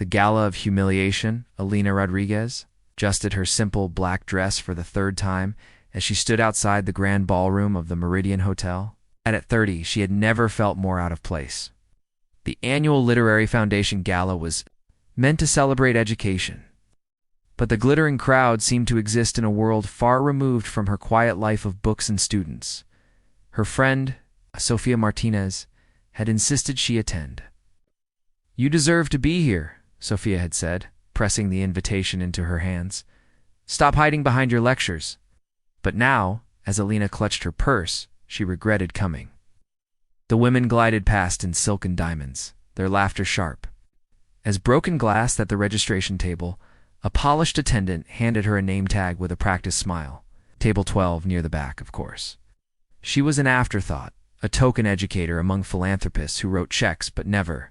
The gala of humiliation, Alina Rodriguez adjusted her simple black dress for the third time as she stood outside the grand ballroom of the Meridian Hotel. At 30, she had never felt more out of place. The annual Literary Foundation Gala was meant to celebrate education, but the glittering crowd seemed to exist in a world far removed from her quiet life of books and students. Her friend, Sofia Martinez, had insisted she attend. "You deserve to be here," Sofia had said, pressing the invitation into her hands. "Stop hiding behind your lectures." But now, as Alina clutched her purse, she regretted coming. The women glided past in silken diamonds, their laughter sharp. As broken glass at the registration table, a polished attendant handed her a name tag with a practiced smile. Table 12 near the back, of course. She was an afterthought, a token educator among philanthropists who wrote checks but never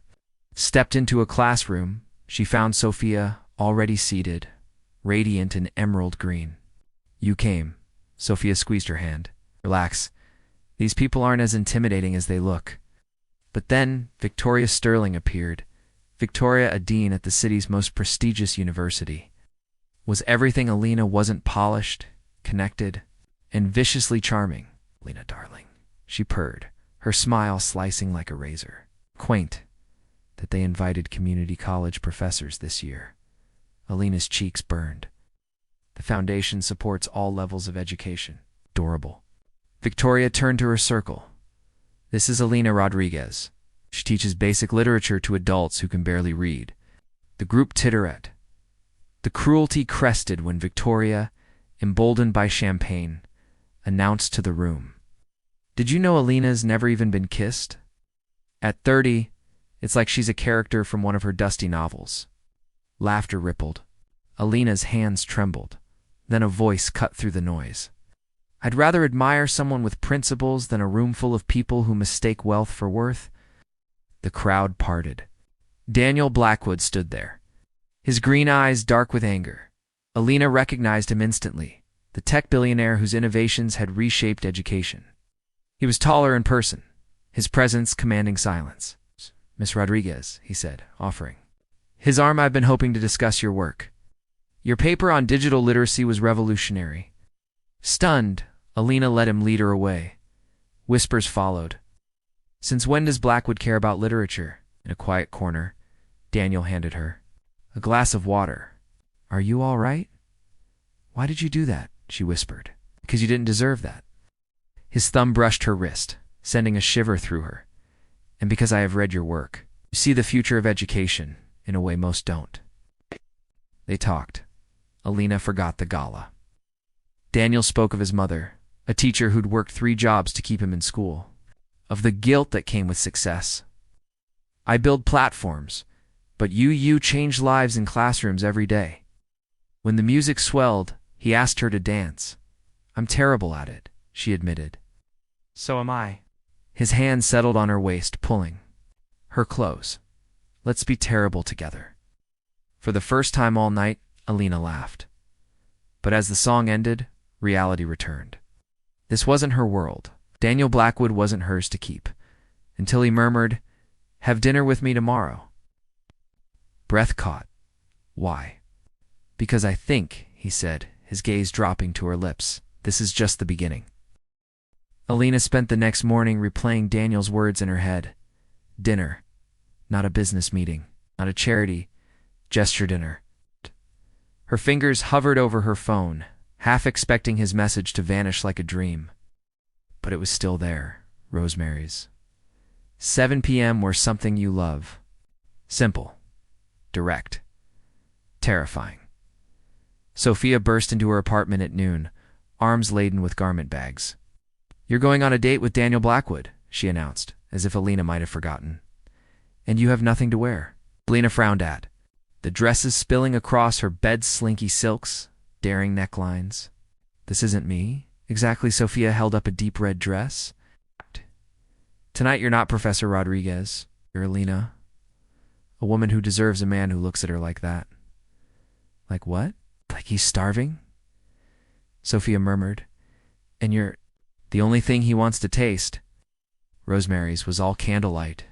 stepped into a classroom. She found Sofia already seated, radiant in emerald green. "You came." Sofia squeezed her hand. "Relax. These people aren't as intimidating as they look." But then Victoria Sterling appeared. Victoria, a dean at the city's most prestigious university. Was everything Alina wasn't polished, connected, and viciously charming? "Alina, darling," she purred, her smile slicing like a razor. Quaint that they invited community college professors this year. Alina's cheeks burned. The foundation supports all levels of education. Adorable. Victoria turned to her circle. "This is Alina Rodriguez. She teaches basic literature to adults who can barely read." The group tittered. The cruelty crested when Victoria, emboldened by champagne, announced to the room, "Did you know Alina's never even been kissed?" At 30, it's like she's a character from one of her dusty novels. Laughter rippled. Alina's hands trembled. Then a voice cut through the noise. "I'd rather admire someone with principles than a room full of people who mistake wealth for worth." The crowd parted. Daniel Blackwood stood there, his green eyes dark with anger. Alina recognized him instantly, the tech billionaire whose innovations had reshaped education. He was taller in person, his presence commanding silence. "Miss Rodriguez," he said, offering his arm, "I've been hoping to discuss your work. Your paper on digital literacy was revolutionary." Stunned, Alina let him lead her away. Whispers followed. "Since when does Blackwood care about literature?" In a quiet corner, Daniel handed her a glass of water. "Are you all right?" "Why did you do that?" she whispered. "Because you didn't deserve that." His thumb brushed her wrist, sending a shiver through her. "And because I have read your work. You see the future of education in a way most don't." They talked. Alina forgot the gala. Daniel spoke of his mother, a teacher who'd worked 3 jobs to keep him in school, of the guilt that came with success. "I build platforms, but you change lives in classrooms every day." When the music swelled, he asked her to dance. "I'm terrible at it," she admitted. "So am I." His hand settled on her waist, pulling her close. "Let's be terrible together." For the first time all night, Alina laughed. But as the song ended, reality returned. This wasn't her world. Daniel Blackwood wasn't hers to keep, until he murmured, "Have dinner with me tomorrow." Breath caught. "Why?" "Because I think," he said, his gaze dropping to her lips, "this is just the beginning." Alina spent the next morning replaying Daniel's words in her head. Dinner. Not a business meeting. Not a charity. Gesture dinner. Her fingers hovered over her phone, half expecting his message to vanish like a dream. But it was still there. Rosemary's. 7 p.m. or something you love. Simple. Direct. Terrifying. Sofia burst into her apartment at noon, arms laden with garment bags. "You're going on a date with Daniel Blackwood," she announced, as if Alina might have forgotten. "And you have nothing to wear." Alina frowned at the dresses spilling across her bed's slinky silks, daring necklines. "This isn't me." Exactly. Sofia held up a deep red dress. "Tonight you're not Professor Rodriguez. You're Alina. A woman who deserves a man who looks at her like that." "Like what?" "Like he's starving?" Sofia murmured. "And you're the only thing he wants to taste." Rosemary's was all candlelight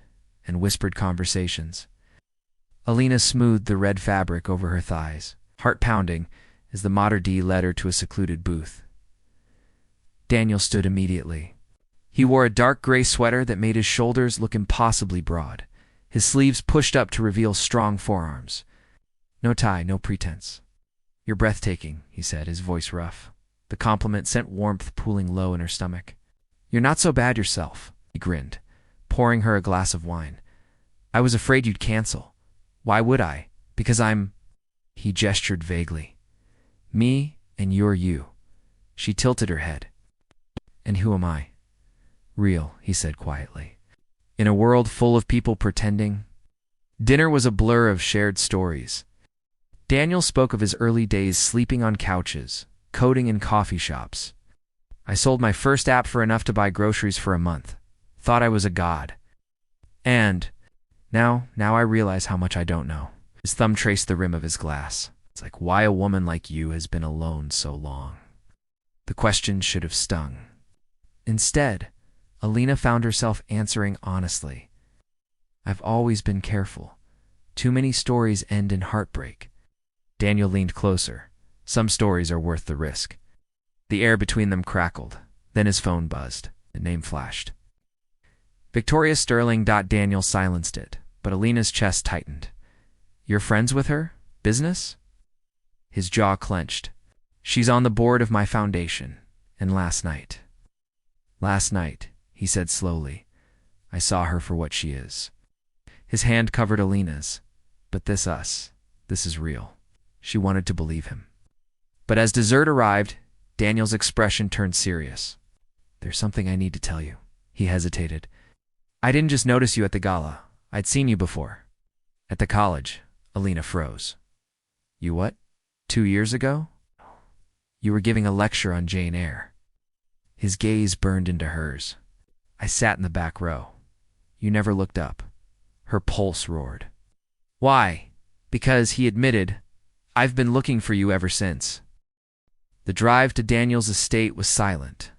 and whispered conversations. Alina smoothed the red fabric over her thighs, heart pounding, as the mater d' led her to a secluded booth. Daniel stood immediately. He wore a dark gray sweater that made his shoulders look impossibly broad, his sleeves pushed up to reveal strong forearms. No tie, no pretense. "You're breathtaking," he said, his voice rough. The compliment sent warmth pooling low in her stomach. "You're not so bad yourself," he grinned, pouring her a glass of wine. "I was afraid you'd cancel." "Why would I? Because I'm—" He gestured vaguely. "Me and you're you." She tilted her head. "And who am I?" "Real," he said quietly. "In a world full of people pretending." Dinner was a blur of shared stories. Daniel spoke of his early days sleeping on couches, coding in coffee shops. "I sold my first app for enough to buy groceries for a month. Thought I was a god. And now I realize how much I don't know." His thumb traced the rim of his glass. "It's like why a woman like you has been alone so long." The question should have stung. Instead, Alina found herself answering honestly. "I've always been careful. Too many stories end in heartbreak." Daniel leaned closer. Some stories are worth the risk. The air between them crackled. Then his phone buzzed. A name flashed. Victoria Sterling. Daniel silenced it, but Alina's chest tightened. "You're friends with her? Business?" His jaw clenched. "She's on the board of my foundation. And last night, he said slowly, "I saw her for what she is." His hand covered Alina's. "But this is real." She wanted to believe him. But as dessert arrived, Daniel's expression turned serious. "There's something I need to tell you." He hesitated. "I didn't just notice you at the gala. I'd seen you before." "At the college." Alina froze. "You what? 2 years ago?" "You were giving a lecture on Jane Eyre." His gaze burned into hers. "I sat in the back row. You never looked up." Her pulse roared. "Why?" "Because," he admitted, "I've been looking for you ever since." The drive to Daniel's estate was silent.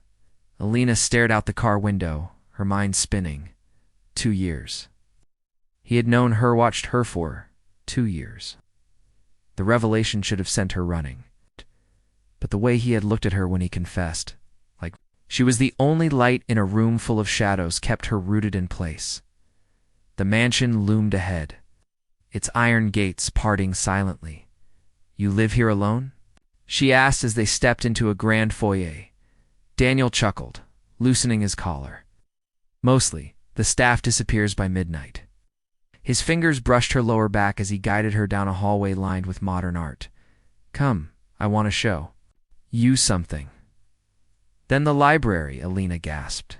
Alina stared out the car window, her mind spinning. 2 years. He had known her, watched her for 2 years. The revelation should have sent her running. But the way he had looked at her when he confessed, like she was the only light in a room full of shadows, kept her rooted in place. The mansion loomed ahead, its iron gates parting silently. "You live here alone?" she asked as they stepped into a grand foyer. Daniel chuckled, loosening his collar. "Mostly. The staff disappears by midnight." His fingers brushed her lower back as he guided her down a hallway lined with modern art. "Come, I want to show you something." "Then the library," Alina gasped.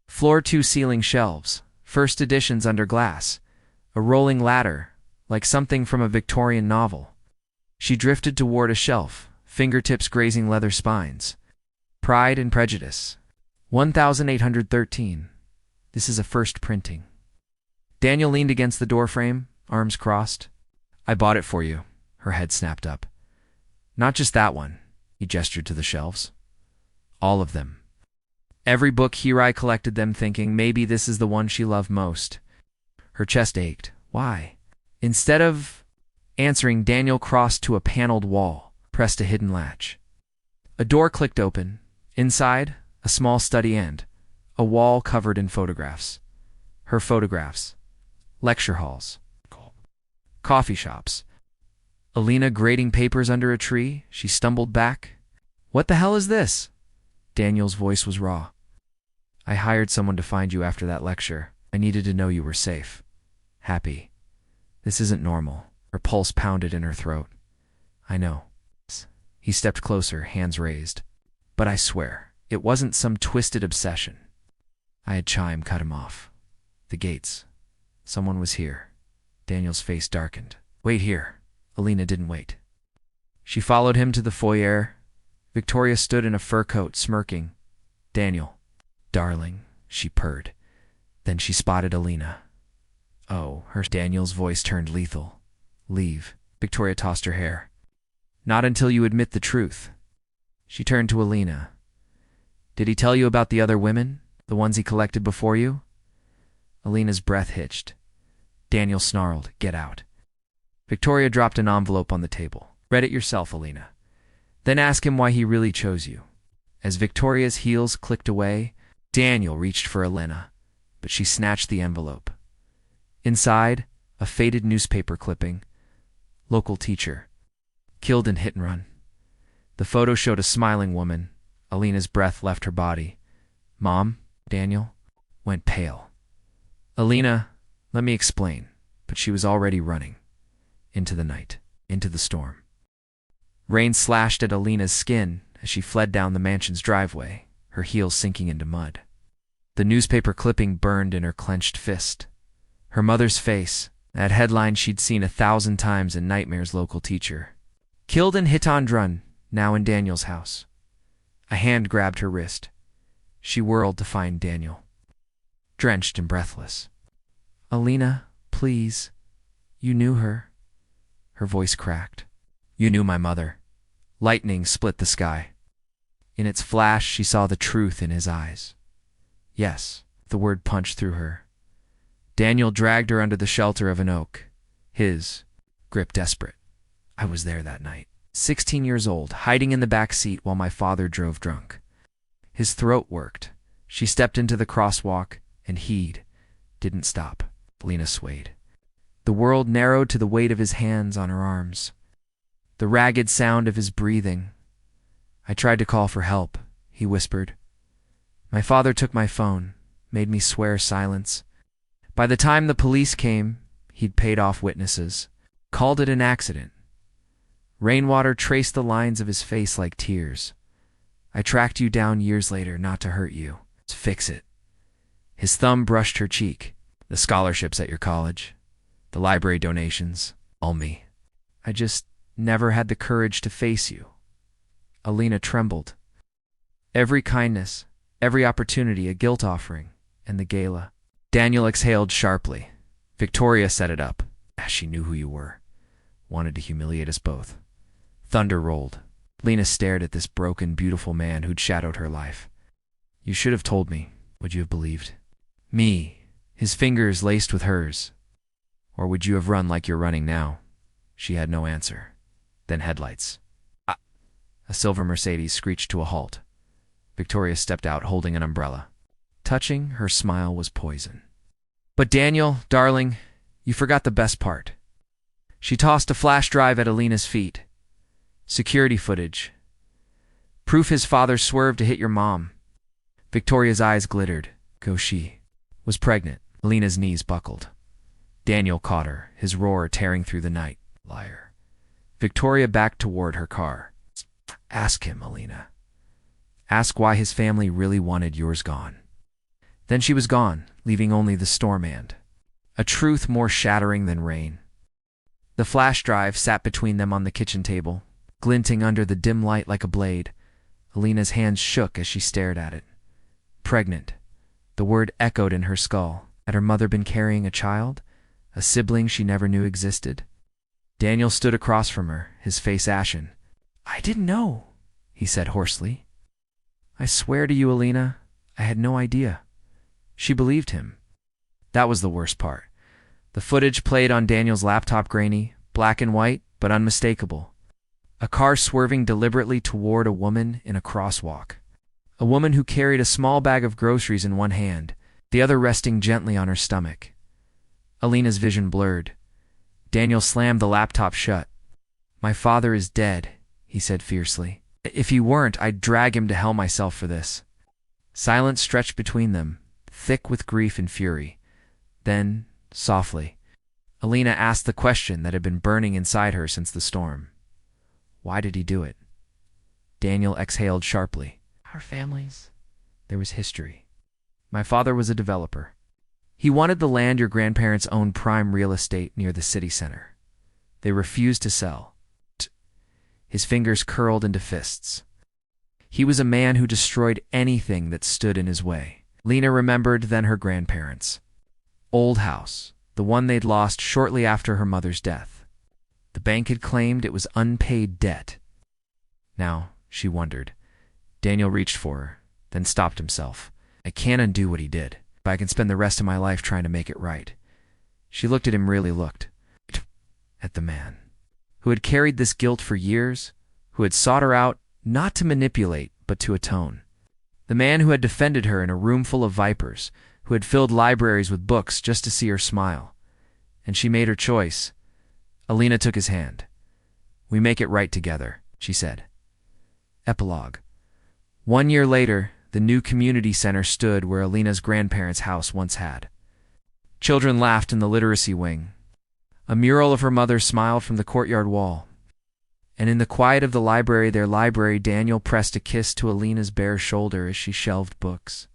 Floor 2 ceiling shelves, first editions under glass, a rolling ladder, like something from a Victorian novel. She drifted toward a shelf, fingertips grazing leather spines. "Pride and Prejudice. 1813. This is a first printing." Daniel leaned against the doorframe, arms crossed. "I bought it for you." Her head snapped up. "Not just that one." He gestured to the shelves. "All of them. Every book Hirai collected them, thinking maybe this is the one she loved most." Her chest ached. "Why?" Instead of answering, Daniel crossed to a paneled wall, pressed a hidden latch. A door clicked open. Inside, a small study and a wall covered in photographs. Her photographs. Lecture halls. Coffee shops. Alina grading papers under a tree. She stumbled back. "What the hell is this?" Daniel's voice was raw. "I hired someone to find you after that lecture. I needed to know you were safe. Happy. This isn't normal." Her pulse pounded in her throat. "I know." He stepped closer, hands raised. "But I swear, it wasn't some twisted obsession." I had Chime cut him off. The gates. Someone was here. Daniel's face darkened. "Wait here." Alina didn't wait. She followed him to the foyer. Victoria stood in a fur coat, smirking. "Daniel." "Darling," she purred. Then she spotted Alina. "Oh," Daniel's voice turned lethal. "Leave." Victoria tossed her hair. "Not until you admit the truth." She turned to Alina. "Did he tell you about the other women? The ones he collected before you?" Alina's breath hitched. Daniel snarled, "Get out." Victoria dropped an envelope on the table. Read it yourself, Alina. Then ask him why he really chose you. As Victoria's heels clicked away, Daniel reached for Elena, but she snatched the envelope. Inside, a faded newspaper clipping. Local teacher. Killed in hit and run. The photo showed a smiling woman. Alina's breath left her body. Mom, Daniel, went pale. Alina, let me explain, but she was already running. Into the night, into the storm. Rain slashed at Alina's skin as she fled down the mansion's driveway, her heels sinking into mud. The newspaper clipping burned in her clenched fist. Her mother's face, that headline she'd seen 1,000 times in nightmares. Local teacher. Killed in hit and run, now in Daniel's house. A hand grabbed her wrist. She whirled to find Daniel, drenched and breathless. Alina, please. You knew her. Her voice cracked. You knew my mother. Lightning split the sky. In its flash, she saw the truth in his eyes. Yes, the word punched through her. Daniel dragged her under the shelter of an oak, his grip desperate. I was there that night, 16 years old, hiding in the back seat while my father drove drunk. His throat worked. She stepped into the crosswalk, and he didn't stop. Alina swayed. The world narrowed to the weight of his hands on her arms. The ragged sound of his breathing. I tried to call for help, he whispered. My father took my phone, made me swear silence. By the time the police came, he'd paid off witnesses, called it an accident. Rainwater traced the lines of his face like tears. I tracked you down years later, not to hurt you, to fix it. His thumb brushed her cheek. The scholarships at your college, the library donations, all me. I just never had the courage to face you. Alina trembled. Every kindness, every opportunity a guilt offering, and the gala. Daniel exhaled sharply. Victoria set it up, as she knew who you were. Wanted to humiliate us both. Thunder rolled. Alina stared at this broken, beautiful man who'd shadowed her life. You should have told me. Would you have believed? Me, his fingers laced with hers. Or would you have run like you're running now? She had no answer. Then headlights. A silver Mercedes screeched to a halt. Victoria stepped out holding an umbrella. Touching, her smile was poison. But Daniel, darling, you forgot the best part. She tossed a flash drive at Alina's feet. Security footage. Proof his father swerved to hit your mom. Victoria's eyes glittered. She was pregnant. Alina's knees buckled. Daniel caught her, his roar tearing through the night. Liar. Victoria backed toward her car. Ask him, Alina. Ask why his family really wanted yours gone. Then she was gone, leaving only the storm and a truth more shattering than rain. The flash drive sat between them on the kitchen table, glinting under the dim light like a blade. Alina's hands shook as she stared at it. Pregnant. The word echoed in her skull. Had her mother been carrying a child? A sibling she never knew existed? Daniel stood across from her, his face ashen. I didn't know, he said hoarsely. I swear to you, Alina, I had no idea. She believed him. That was the worst part. The footage played on Daniel's laptop, grainy, black and white, but unmistakable. A car swerving deliberately toward a woman in a crosswalk. A woman who carried a small bag of groceries in one hand, the other resting gently on her stomach. Alina's vision blurred. Daniel slammed the laptop shut. My father is dead, he said fiercely. If he weren't, I'd drag him to hell myself for this. Silence stretched between them, thick with grief and fury. Then, softly, Alina asked the question that had been burning inside her since the storm. Why did he do it? Daniel exhaled sharply. Our families. There was history. My father was a developer. He wanted the land your grandparents owned, prime real estate near the city center. They refused to sell. His fingers curled into fists. He was a man who destroyed anything that stood in his way. Lena remembered then her grandparents. Old house, the one they'd lost shortly after her mother's death. The bank had claimed it was unpaid debt. Now, she wondered. Daniel reached for her, then stopped himself. I can't undo what he did, but I can spend the rest of my life trying to make it right. She looked at him, really looked. at the man who had carried this guilt for years, who had sought her out not to manipulate but to atone. The man who had defended her in a room full of vipers, who had filled libraries with books just to see her smile. And she made her choice. Alina took his hand. "We make it right together," she said. Epilogue. 1 year later, the new community center stood where Alina's grandparents' house once had. Children laughed in the literacy wing. A mural of her mother smiled from the courtyard wall. And in the quiet of the library, their library, Daniel pressed a kiss to Alina's bare shoulder as she shelved books.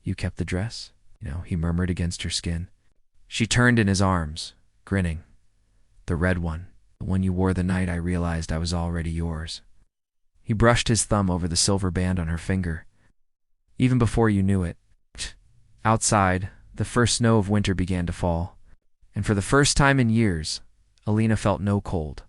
"You kept the dress?" He murmured against her skin. She turned in his arms, grinning. "The red one, the one you wore the night I realized I was already yours." He brushed his thumb over the silver band on her finger. "Even before you knew it." Outside, the first snow of winter began to fall, and for the first time in years, Alina felt no cold.